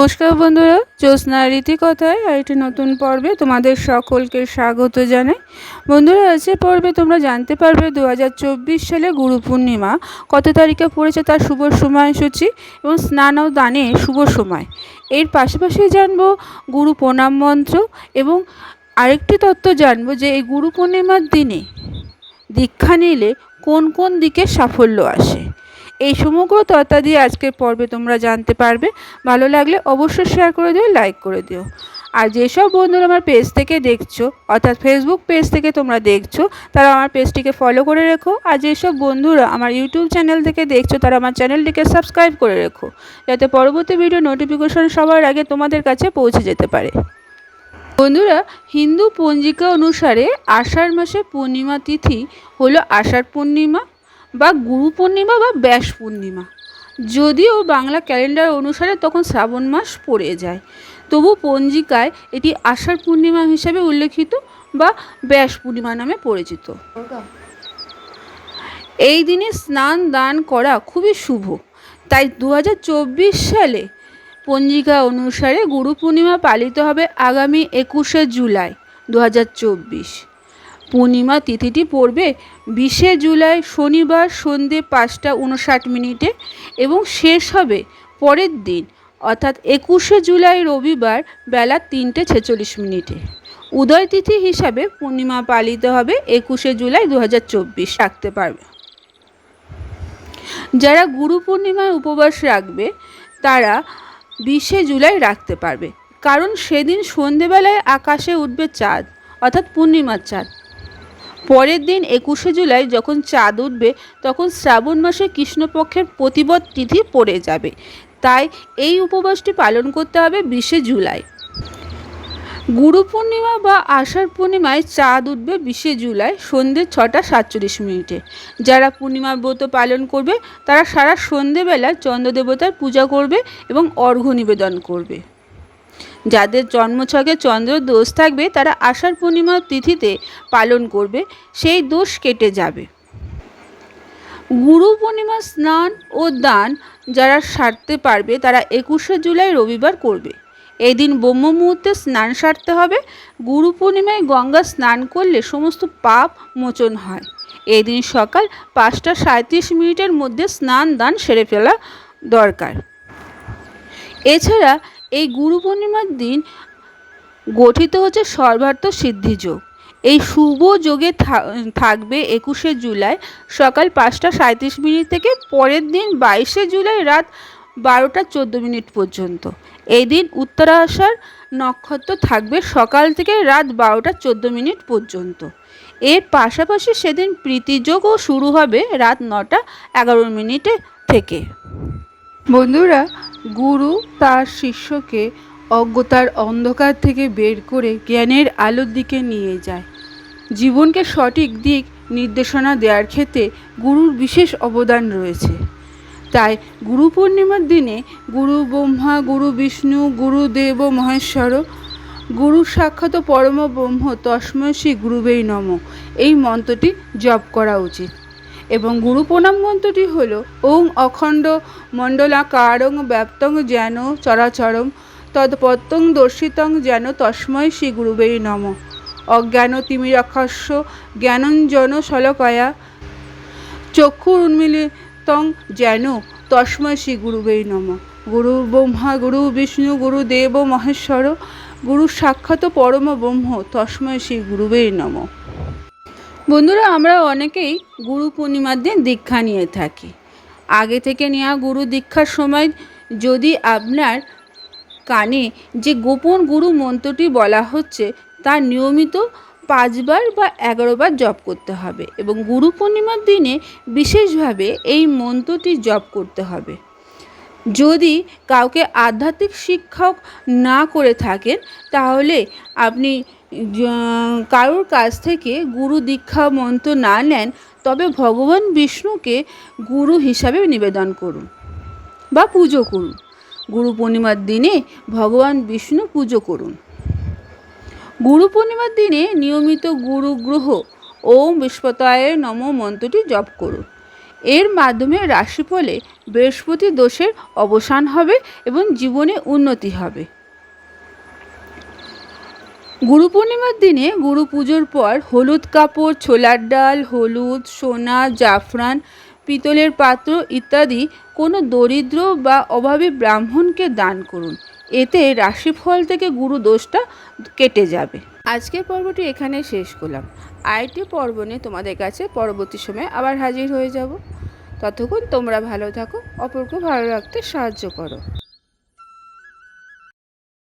নমস্কার বন্ধুরা, জ্যোৎস্নার রীতিকথায় আরেকটি নতুন পর্বে তোমাদের সকলকে স্বাগত জানাই। বন্ধুরা, আজকের পর্বে তোমরা জানতে পারবে 2024 সালে গুরু পূর্ণিমা কত তারিখে পড়েছে, তার শুভ সময়সূচি এবং স্নান ও দানের শুভ সময়। এর পাশাপাশি জানবো গুরু প্রণাম মন্ত্র এবং আরেকটি তত্ত্ব জানবো যে এই গুরু পূর্ণিমার দিনে দীক্ষা নিলে কোন কোন দিকে সাফল্য আসে। এই সমগ্র তথ্য দিয়ে আজকের পর্বে তোমরা জানতে পারবে। ভালো লাগলে অবশ্যই শেয়ার করে দিও, লাইক করে দিও। আর যেসব বন্ধুরা আমার পেজ থেকে দেখছো, অর্থাৎ ফেসবুক পেজ থেকে তোমরা দেখছো, তারা আমার পেজটিকে ফলো করে রেখো। আর যেসব বন্ধুরা আমার ইউটিউব চ্যানেল থেকে দেখছো, তারা আমার চ্যানেলটিকে সাবস্ক্রাইব করে রেখো, যাতে পরবর্তী ভিডিও নোটিফিকেশন সবার আগে তোমাদের কাছে পৌঁছে যেতে পারে। বন্ধুরা, হিন্দু পঞ্জিকা অনুসারে আষাঢ় মাসে পূর্ণিমা তিথি হলো আষাঢ় পূর্ণিমা বা গুরু পূর্ণিমা বা ব্যাস পূর্ণিমা। যদিও বাংলা ক্যালেন্ডার অনুসারে তখন শ্রাবণ মাস পড়ে যায়, তবু পঞ্জিকায় এটি আষাঢ় পূর্ণিমা হিসাবে উল্লেখিত বা ব্যাস পূর্ণিমা নামে পরিচিত। এই দিনে স্নান দান করা খুবই শুভ। তাই 2024 সালে পঞ্জিকা অনুসারে গুরু পূর্ণিমা পালিত হবে আগামী 21শে জুলাই 2024। পূর্ণিমা তিথিটি পড়বে 20শে জুলাই শনিবার সন্ধ্যে 5টা 59 এবং শেষ হবে পরের দিন অর্থাৎ 21শে জুলাই রবিবার বেলা 3টা 46। উদয় তিথি হিসাবে পূর্ণিমা পালিত হবে 21শে জুলাই 2024 রাখতে পারবে। যারা গুরু পূর্ণিমায় উপবাস রাখবে তারা 20শে জুলাই রাখতে পারবে, কারণ সেদিন সন্ধেবেলায় আকাশে উঠবে চাঁদ, অর্থাৎ পূর্ণিমার চাঁদ। পরের দিন 21শে জুলাই যখন চাঁদ উঠবে তখন শ্রাবণ মাসে কৃষ্ণপক্ষের প্রতিপদ তিথি পড়ে যাবে। তাই এই উপবাসটি পালন করতে হবে 20শে জুলাই। গুরু পূর্ণিমা বা আষাঢ় পূর্ণিমায় চাঁদ উঠবে 20শে জুলাই সন্ধ্যে 6টা 47। যারা পূর্ণিমা ব্রত পালন করবে তারা সারা সন্ধেবেলা চন্দ্রদেবতার পূজা করবে এবং অর্ঘ্য নিবেদন করবে। যাদের জন্মছকে চন্দ্র দোষ থাকবে তারা আষাঢ় পূর্ণিমার তিথিতে পালন করবে, সেই দোষ কেটে যাবে। গুরু পূর্ণিমা স্নান ও দান যারা সারতে পারবে তারা 21শে জুলাই রবিবার করবে। এই দিন ব্রহ্ম মুহূর্তে স্নান সারতে হবে। গুরু পূর্ণিমায় গঙ্গা স্নান করলে সমস্ত পাপ মোচন হয়। এই দিন সকাল 5টা 37 মধ্যে স্নান দান সেরে ফেলা দরকার। এছাড়া এই গুরু পূর্ণিমার দিন গঠিত হচ্ছে সর্বার্থ সিদ্ধি যোগ। এই শুভ যোগে থাকবে 21শে জুলাই সকাল 5টা 37 থেকে পরের দিন 22শে জুলাই রাত 12টা 14 পর্যন্ত। এই দিন উত্তরাষাঢ় নক্ষত্র থাকবে সকাল থেকে রাত 12টা 14 পর্যন্ত। এর পাশাপাশি সেদিন প্রীতিযোগও শুরু হবে রাত 9টা 11 থেকে। বন্ধুরা, গুরু তার শিষ্যকে অজ্ঞতার অন্ধকার থেকে বের করে জ্ঞানের আলোর দিকে নিয়ে যায়। জীবনকে সঠিক দিক নির্দেশনা দেওয়ার ক্ষেত্রে গুরুর বিশেষ অবদান রয়েছে। তাই গুরু পূর্ণিমার দিনে গুরু ব্রহ্মা, গুরু বিষ্ণু, গুরুদেব মহেশ্বর, গুরু সাক্ষাৎ পরম ব্রহ্ম তস্মৈ শ্রী গুরুবে নমঃ এই মন্ত্রটি জপ করা উচিত। এবং গুরু প্রণাম মন্ত্রটি হলো ওং অখণ্ড মণ্ডলাকারং ব্যাপ্তং যেন চরাচরম তৎপত্যং দর্শিতং যেন তস্মৈ শ্রী গুরুবে নমঃ অজ্ঞান তিমিরাক্ষস্য জ্ঞানঞ্জন শলাকয়া চক্ষুরুন্মীলিতং যেন তস্মৈ শ্রী গুরুবে নমঃ। গুরু ব্রহ্মা, গুরু বিষ্ণু, গুরুদেব মহেশ্বর, গুরু সাক্ষাৎ পরম ব্রহ্ম তস্মৈ শ্রী গুরুবে নমঃ। বন্ধুরা, আমরা অনেকেই গুরু পূর্ণিমার দিন দীক্ষা নিয়ে থাকি। আগে থেকে নেওয়া গুরু দীক্ষার সময় যদি আপনার কানে যে গোপন গুরু মন্ত্রটি বলা হচ্ছে তা নিয়মিত 5 বার বা 11 বার জপ করতে হবে এবং গুরু পূর্ণিমার দিনে বিশেষভাবে এই মন্ত্রটি জপ করতে হবে। যদি কাউকে আধ্যাত্মিক শিক্ষক না করে থাকেন তাহলে আপনি কারোর কাছ থেকে গুরু দীক্ষা মন্ত্র না নেন, তবে ভগবান বিষ্ণুকে গুরু হিসাবে নিবেদন করুন বা পুজো করুন। গুরু পূর্ণিমার দিনে ভগবান বিষ্ণু পুজো করুন। গুরু পূর্ণিমার দিনে নিয়মিত গুরু গ্রহ ওম বৃহস্পতায় নমঃ মন্ত্রটি জপ করুন। এর মাধ্যমে রাশিফলে বৃহস্পতি দোষের অবসান হবে এবং জীবনে উন্নতি হবে। গুরু পূর্ণিমার দিনে গুরু পুজোর পর হলুদ কাপড়, ছোলার ডাল, হলুদ, সোনা, জাফরান, পিতলের পাত্র ইত্যাদি কোনো দরিদ্র বা অভাবী ব্রাহ্মণকে দান করুন। এতে রাশিফল থেকে গুরু দোষটা কেটে যাবে। আজকের পর্বটি এখানে শেষ করলাম। আরেকটি পর্ব নিয়ে তোমাদের কাছে পরবর্তী সময়ে আবার হাজির হয়ে যাব। ততক্ষণ তোমরা ভালো থাকো, অপরকে ভালো রাখতে সাহায্য করো।